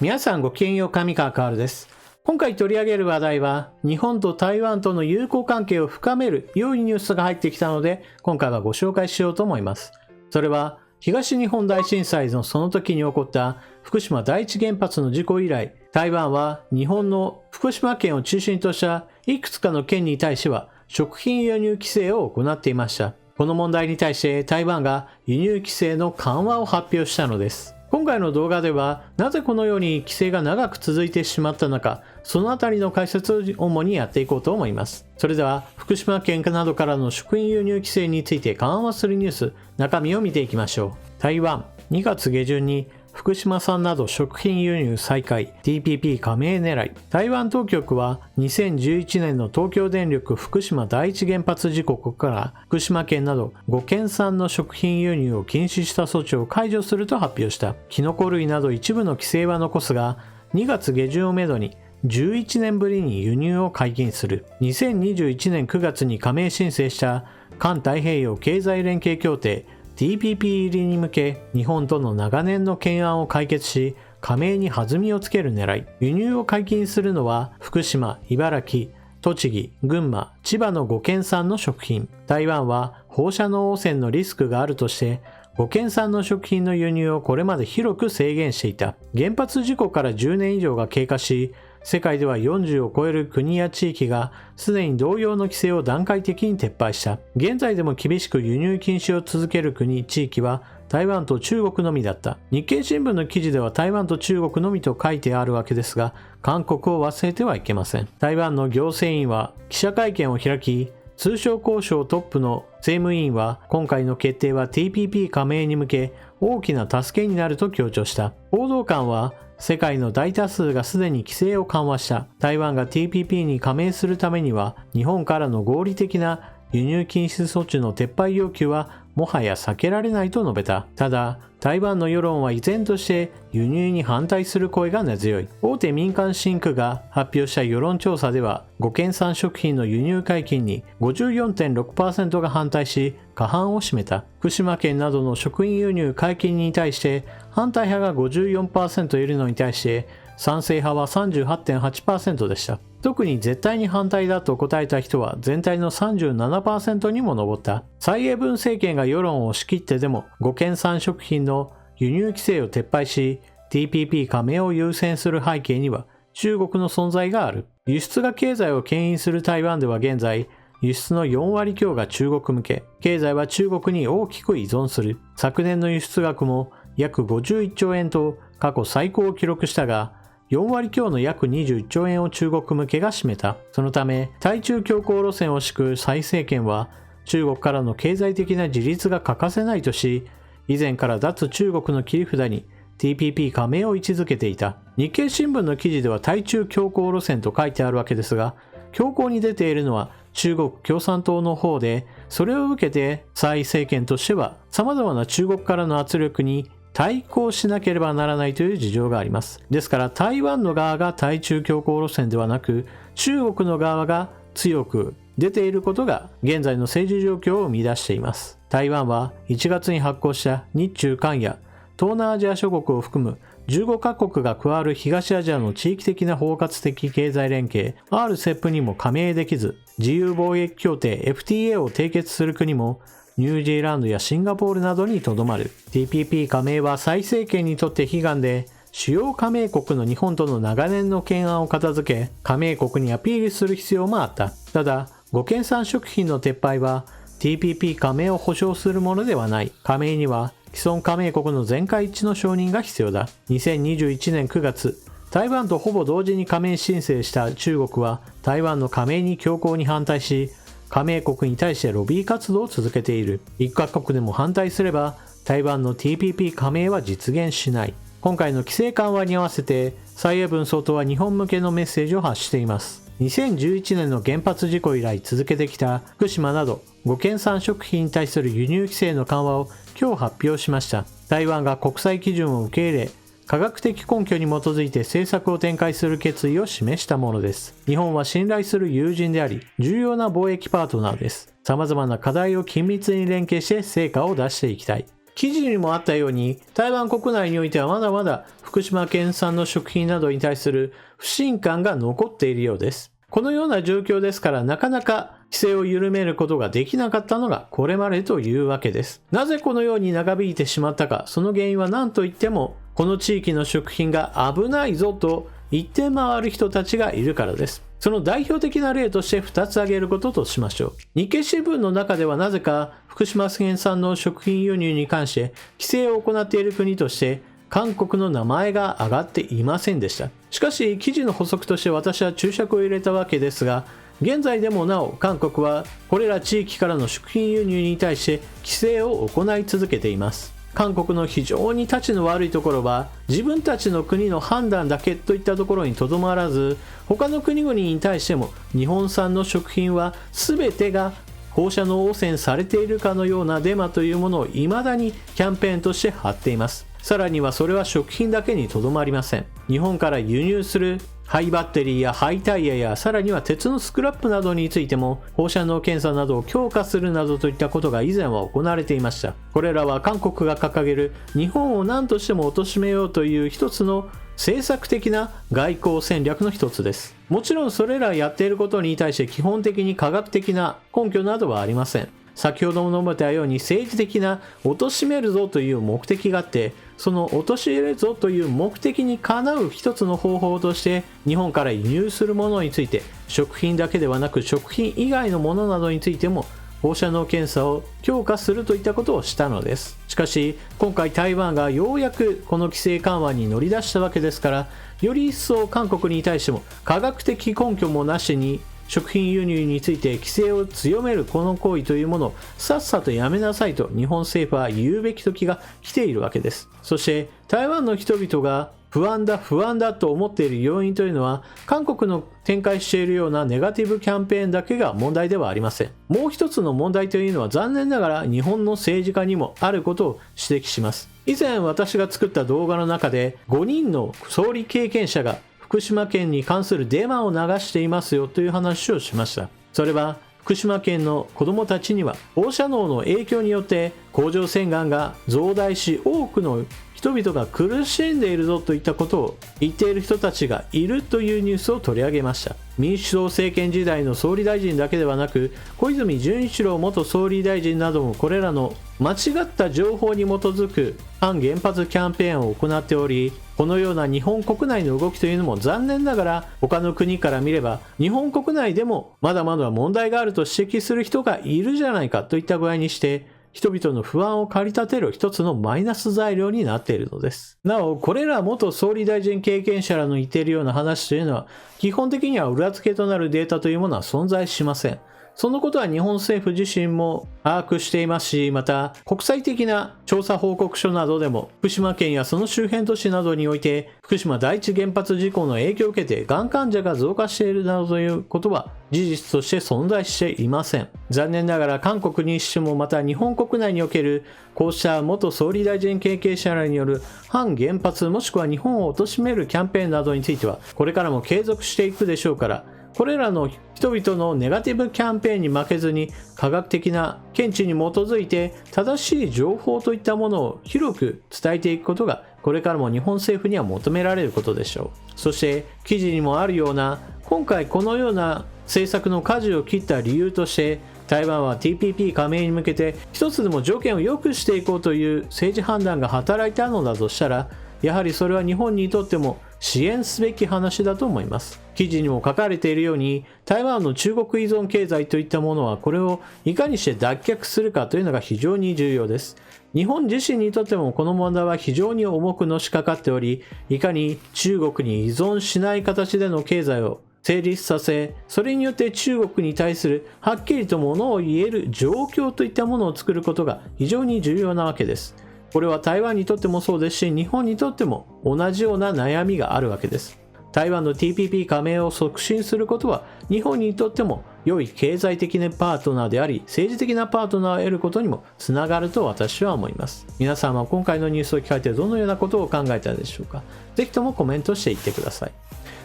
皆さんごきげんよう、上川かおるです。今回取り上げる話題は、日本と台湾との友好関係を深める良いニュースが入ってきたので、今回はご紹介しようと思います。それは、東日本大震災のその時に起こった福島第一原発の事故以来、台湾は日本の福島県を中心としたいくつかの県に対しては食品輸入規制を行っていました。この問題に対して台湾が輸入規制の緩和を発表したのです。今回の動画ではなぜこのように規制が長く続いてしまったのか、そのあたりの解説を主にやっていこうと思います。それでは福島県などからの食品輸入規制について緩和するニュース、中身を見ていきましょう。台湾、2月下旬に福島産など食品輸入再開、 TPP 加盟狙い。台湾当局は2011年の東京電力福島第一原発事故から福島県など5県産の食品輸入を禁止した措置を解除すると発表した。キノコ類など一部の規制は残すが、2月下旬をめどに11年ぶりに輸入を解禁する。2021年9月に加盟申請した環太平洋経済連携協定TPP 入りに向け、日本との長年の懸案を解決し、加盟に弾みをつける狙い。輸入を解禁するのは福島、茨城、栃木、群馬、千葉の5県産の食品。台湾は放射能汚染のリスクがあるとして5県産の食品の輸入をこれまで広く制限していた。原発事故から10年以上が経過し、世界では40を超える国や地域がすでに同様の規制を段階的に撤廃した。現在でも厳しく輸入禁止を続ける国・地域は台湾と中国のみだった。日経新聞の記事では台湾と中国のみと書いてあるわけですが、韓国を忘れてはいけません。台湾の行政院は記者会見を開き、通商交渉トップの政務委員は今回の決定は TPP 加盟に向け大きな助けになると強調した。報道官は世界の大多数がすでに規制を緩和した。台湾が TPP に加盟するためには日本からの合理的な輸入禁止措置の撤廃要求はもはや避けられないと述べた。ただ、台湾の世論は依然として輸入に反対する声が根強い。大手民間シンクが発表した世論調査では、5県産食品の輸入解禁に 54.6% が反対し、過半を占めた。福島県などの食品輸入解禁に対して反対派が 54% いるのに対して賛成派は 38.8% でした。特に絶対に反対だと答えた人は全体の 37% にも上った。蔡英文政権が世論を仕切ってでも5県産食品の輸入規制を撤廃し TPP 加盟を優先する背景には中国の存在がある。輸出が経済を牽引する台湾では現在輸出の4割強が中国向け。経済は中国に大きく依存する。昨年の輸出額も約51兆円と過去最高を記録したが、4割強の約21兆円を中国向けが占めた。そのため、対中強硬路線を敷く蔡政権は、中国からの経済的な自立が欠かせないとし、以前から脱中国の切り札に TPP 加盟を位置づけていた。日経新聞の記事では対中強硬路線と書いてあるわけですが、強硬に出ているのは中国共産党の方で、それを受けて蔡政権としては様々な中国からの圧力に対抗しなければならないという事情があります。ですから台湾の側が対中強硬路線ではなく、中国の側が強く出ていることが現在の政治状況を生み出しています。台湾は1月に発効した日中韓や東南アジア諸国を含む15カ国が加わる東アジアの地域的な包括的経済連携 RCEP にも加盟できず、自由貿易協定 FTA を締結する国もニュージーランドやシンガポールなどにとどまる。 TPP 加盟は蔡政権にとって悲願で、主要加盟国の日本との長年の懸案を片付け、加盟国にアピールする必要もあった。ただ、5県産食品の撤廃は TPP 加盟を保証するものではない。加盟には既存加盟国の全会一致の承認が必要だ。2021年9月、台湾とほぼ同時に加盟申請した中国は台湾の加盟に強硬に反対し、加盟国に対してロビー活動を続けている。一カ国でも反対すれば台湾の TPP 加盟は実現しない。今回の規制緩和に合わせて蔡英文総統は日本向けのメッセージを発しています。2011年の原発事故以来続けてきた福島など5県産食品に対する輸入規制の緩和を今日発表しました。台湾が国際基準を受け入れ、科学的根拠に基づいて政策を展開する決意を示したものです。日本は信頼する友人であり、重要な貿易パートナーです。様々な課題を緊密に連携して成果を出していきたい。記事にもあったように、台湾国内においてはまだまだ福島県産の食品などに対する不信感が残っているようです。このような状況ですから、なかなか規制を緩めることができなかったのがこれまでというわけです。なぜこのように長引いてしまったか、その原因は何といっても、この地域の食品が危ないぞと言って回る人たちがいるからです。その代表的な例として2つ挙げることとしましょう。日経新聞の中ではなぜか福島県産の食品輸入に関して規制を行っている国として韓国の名前が挙がっていませんでした。しかし記事の補足として私は注釈を入れたわけですが、現在でもなお韓国はこれら地域からの食品輸入に対して規制を行い続けています。韓国の非常にたちの悪いところは、自分たちの国の判断だけといったところにとどまらず、他の国々に対しても日本産の食品は全てが放射能汚染されているかのようなデマというものを未だにキャンペーンとして貼っています。さらにはそれは食品だけにとどまりません。日本から輸入する廃バッテリーや廃タイヤやさらには鉄のスクラップなどについても放射能検査などを強化するなどといったことが以前は行われていました。これらは韓国が掲げる日本を何としても貶めようという一つの政策的な外交戦略の一つです。もちろんそれらやっていることに対して基本的に科学的な根拠などはありません。先ほども述べたように政治的な貶めるぞという目的があって、その陥れるぞという目的にかなう一つの方法として日本から輸入するものについて食品だけではなく食品以外のものなどについても放射能検査を強化するといったことをしたのです。しかし今回台湾がようやくこの規制緩和に乗り出したわけですから、より一層韓国に対しても科学的根拠もなしに食品輸入について規制を強めるこの行為というものをさっさとやめなさいと日本政府は言うべき時が来ているわけです。そして台湾の人々が不安だと思っている要因というのは、韓国の展開しているようなネガティブキャンペーンだけが問題ではありません。もう一つの問題というのは残念ながら日本の政治家にもあることを指摘します。以前私が作った動画の中で5人の総理経験者が福島県に関するデマを流していますよという話をしました。それは福島県の子どもたちには放射能の影響によって甲状腺がんが増大し、多くの人々が苦しんでいるぞといったことを言っている人たちがいるというニュースを取り上げました。民主党政権時代の総理大臣だけではなく、小泉純一郎元総理大臣などもこれらの間違った情報に基づく反原発キャンペーンを行っており、このような日本国内の動きというのも残念ながら他の国から見れば日本国内でもまだまだ問題があると指摘する人がいるじゃないかといった具合にして人々の不安を駆り立てる一つのマイナス材料になっているのです。なお、これら元総理大臣経験者らの言っているような話というのは基本的には裏付けとなるデータというものは存在しません。そのことは日本政府自身も把握していますし、また国際的な調査報告書などでも福島県やその周辺都市などにおいて福島第一原発事故の影響を受けてがん患者が増加しているなどということは事実として存在していません。残念ながら韓国にしてもまた日本国内におけるこうした元総理大臣経験者らによる反原発もしくは日本を貶めるキャンペーンなどについてはこれからも継続していくでしょうから、これらの人々のネガティブキャンペーンに負けずに科学的な見地に基づいて正しい情報といったものを広く伝えていくことがこれからも日本政府には求められることでしょう。そして記事にもあるような今回このような政策の舵を切った理由として台湾は TPP 加盟に向けて一つでも条件を良くしていこうという政治判断が働いたのだとしたら、やはりそれは日本にとっても支援すべき話だと思います。記事にも書かれているように台湾の中国依存経済といったものはこれをいかにして脱却するかというのが非常に重要です。日本自身にとってもこの問題は非常に重くのしかかっており、いかに中国に依存しない形での経済を成立させ、それによって中国に対するはっきりとものを言える状況といったものを作ることが非常に重要なわけです。これは台湾にとってもそうですし、日本にとっても同じような悩みがあるわけです。台湾の TPP 加盟を促進することは日本にとっても良い経済的なパートナーであり、政治的なパートナーを得ることにもつながると私は思います。皆さんは今回のニュースを聞かれてどのようなことを考えたでしょうか。ぜひともコメントしていってください。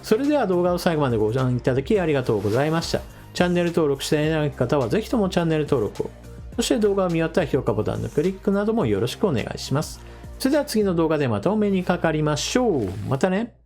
それでは動画を最後までご覧いただきありがとうございました。チャンネル登録していない方はぜひともチャンネル登録を。そして動画を見終わったら評価ボタンのクリックなどもよろしくお願いします。それでは次の動画でまたお目にかかりましょう。またね。